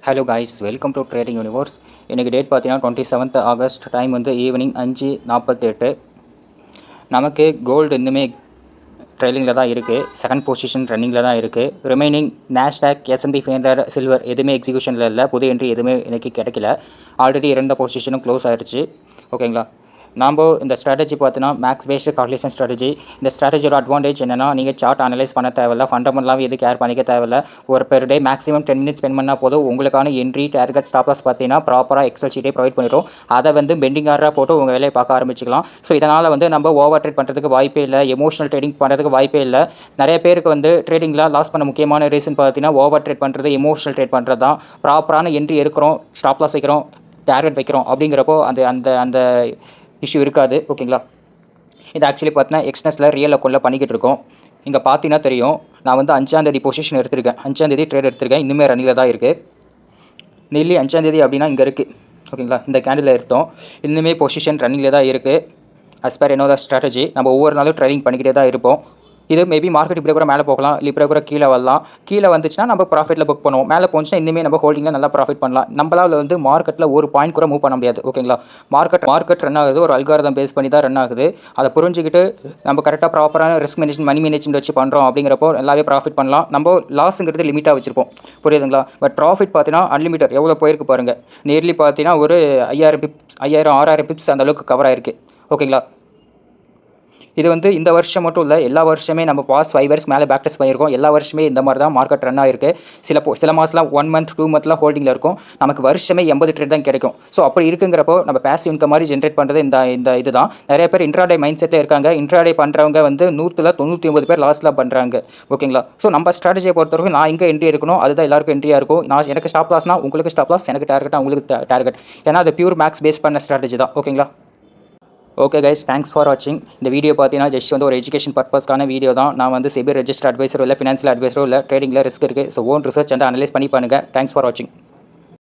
Hello guys, welcome to trading universe. இன்றைக்கி date பார்த்தீங்கன்னா 27th August. Time வந்து evening 5:48. நமக்கு கோல்டு இன்னுமே ட்ரெயிலிங்கில் தான் இருக்குது. செகண்ட் பொசிஷன் ரன்னிங்கில் தான் இருக்குது. ரிமைனிங் நாஸ்டாக், S&P 500, சில்வர் எதுவுமே எக்ஸிக்யூஷனில் இல்லை. புது என்ட்ரி எதுவுமே எனக்கு கிடைக்கல. ஆல்ரெடி 2 பொசிஷனும் க்ளோஸ் ஆகிடுச்சு. ஓகேங்களா. நாம் இந்த ஸ்ட்ராட்டஜி பார்த்தீங்கன்னா மேக்ஸ் பேஸ்டு கால்குலேஷன் ஸ்ட்ராட்டஜி. இந்த ஸ்ட்ராட்டஜியோட அட்வான்டேஜ் என்னென்னா, நீங்கள் சார்ட் அனலைஸ் பண்ண தேவையில்ல, ஃபண்டமெண்டலாக எது கேர் பண்ணிக்க தேவையில்ல. ஒரு per day maximum 10 minutes spend பண்ணால் போதும். உங்களுக்கான என்ட்ரி, டார்கெட், ஸ்டாப் லாஸ் பார்த்தீங்கன்னா ப்ராப்பராக எக்ஸல் ஷீட்டே ப்ரொவைட் பண்ணிடும். அதை வந்து பெண்டிங் ஆர்டராக போட்டு உங்கள் வேலையை பார்க்க ஆரம்பிச்சிக்கலாம். ஸோ இதனால் வந்து நம்ம ஓவர் ட்ரேட் பண்ணுறதுக்கு வாய்ப்பே இல்லை, எமோஷனல் ட்ரேடிங் பண்ணுறதுக்கு வாய்ப்பே இல்லை. நிறைய பேருக்கு வந்து ட்ரேடிங்கில் லாஸ் பண்ண முக்கியமான ரீசன் பார்த்தீங்கன்னா ஓவர் ட்ரேட் பண்ணுறது, எமோஷனல் ட்ரேட் பண்ணுறது தான். ப்ராப்பரான என்ட்ரி எடுக்கிறோம், ஸ்டாப் லாஸ் வைக்கிறோம், டார்கெட் வைக்கிறோம் அப்படிங்கிறப்போ அந்த இஷ்யூ இருக்காது. ஓகேங்களா. இது ஆக்சுவலி பார்த்தீங்கன்னா எக்ஸ்னஸில் ரியல் அக்கௌண்ட்டில் பண்ணிக்கிட்டு இருக்கோம். இங்கே பார்த்தீங்கன்னா தெரியும், நான் வந்து 5ஆம் தேதி பொசிஷன் எடுத்திருக்கேன். 5ஆம் தேதி ட்ரேட் எடுத்திருக்கேன். இன்னுமே ரன்னிங்கில் தான் இருக்குது. நெல்லி 5ஆம் தேதி அப்படின்னா இங்கே இருக்குது. ஓகேங்களா. இந்த கேண்டில் எடுத்தோம். இன்னுமே பொசிஷன் ரன்னிங்கில் தான் இருக்குது. அஸ் பர் என்னோட ஸ்ட்ராட்டஜி நம்ம ஒவ்வொரு நாளும் ட்ரேடிங் பண்ணிக்கிட்டே தான் இருப்போம். இது மேபி மார்க்கெட் இப்படி கூட மேலே போகலாம், இல்லை இப்படி கூட கீழே வரலாம். கீழே வந்துச்சுன்னா நம்ம ப்ராஃபிட்டில் புக் பண்ணுவோம். மேலே போச்சுன்னா இன்னுமே நம்ம ஹோல்டிங்கில் நல்லா ப்ராஃபிட் பண்ணலாம். நம்மளால் வந்து மார்க்கெட்டில் ஒரு பாயிண்ட் கூட மூவ் பண்ண முடியாது. ஓகேங்களா. மார்க்கெட் ரன் ஆகுது, ஒரு அல்காரிதம் பேஸ் பண்ணி தான் ரன் ஆகுது. அதை புரிஞ்சுக்கிட்டு நம்ம கரெக்டாக ப்ராப்பரான ரிஸ்க் மேனேஜ்மெண்ட், மணி மேனேஜ்மெண்ட் வச்சு பண்ணுறோம் அப்படிங்கிறப்போ நல்லாவே ப்ராஃபிட் பண்ணலாம். நம்ம லாஸுங்கிறது லிமிட்டாக வச்சுருப்போம். புரியுதுங்களா. பட் ப்ராஃபிட் பார்த்தீங்கன்னா அன்லிமிட்டட். எவ்வளோ போயிருக்கு பாருங்கள். நியர்லி பார்த்தீங்கன்னா ஒரு 5,000-6,000 பிப்ஸ் அந்த அளவுக்கு கவர் ஆயிருக்கு. ஓகேங்களா. இது வந்து இந்த வருஷம் மட்டும் இல்லை, எல்லா வருஷமே நம்ம பாஸ்ட் 5 இயர்ஸ் மேலே பேக் டெஸ்ட் பண்ணியிருக்கோம். எல்லா வருஷமே இந்த மாதிரி தான் மார்க்கெட் ரன் ஆகிருக்கு. சில மாதம்லாம் 1 மந்த் 2 மந்த்லாம் ஹோல்டிங்கில் இருக்கும். நமக்கு வருஷமே 80 ட்ரேட் தான் கிடைக்கும். ஸோ அப்படி இருக்குங்கிறப்போ நம்ம பேசிவ் இன்கம் மாதிரி ஜென்ரேட் பண்ணுறது இந்த இதுதான். நிறைய பேர் இன்ட்ராடே மைண்ட் செட்டில் இருக்காங்க. இன்ட்ராடே பண்ணுறவங்க வந்து 199 பேர் லாஸ்ட்டில் பண்ணுறாங்க. ஓகேங்களா. ஸோ நம்ம ஸ்ட்ராட்டஜியை பொறுத்தவரைக்கும் நான் எங்கே என்ட்ரி இருக்கணும் அதுதான் எல்லாருக்கும் என்ட்ரியாக இருக்கும். எனக்கு ஸ்டாப் லாஸ்னால் உங்களுக்கு ஸ்டாப் லாஸ், எனக்கு டார்கெட்டாக உங்களுக்கு டார்கெட். ஏன்னா அது பியூர் மேக்ஸ் பேஸ் பண்ண ஸ்ட்ராட்டஜி தான். ஓகேங்களா. ஓகே கைஸ், தேங்க்ஸ் ஃபார் வாட்சிங். இந்த வீடியோ பார்த்தீங்கன்னா ஜஸ்ட் வந்து ஒரு எஜுகேஷன் பர்பஸ்க்கான வீடியோ தான். நான் வந்து செபி ரெஜிஸ்டர் அட்வைசரும் இல்லை, ஃபினான்ஷியல் அட்வைசரும் இல்லை. ட்ரேடிங்கில் ரிஸ்க் இருக்குது. So own research and analyse பண்ணி பண்ணுங்கள். தேங்க்ஸ் ஃபார் வாட்சிங்.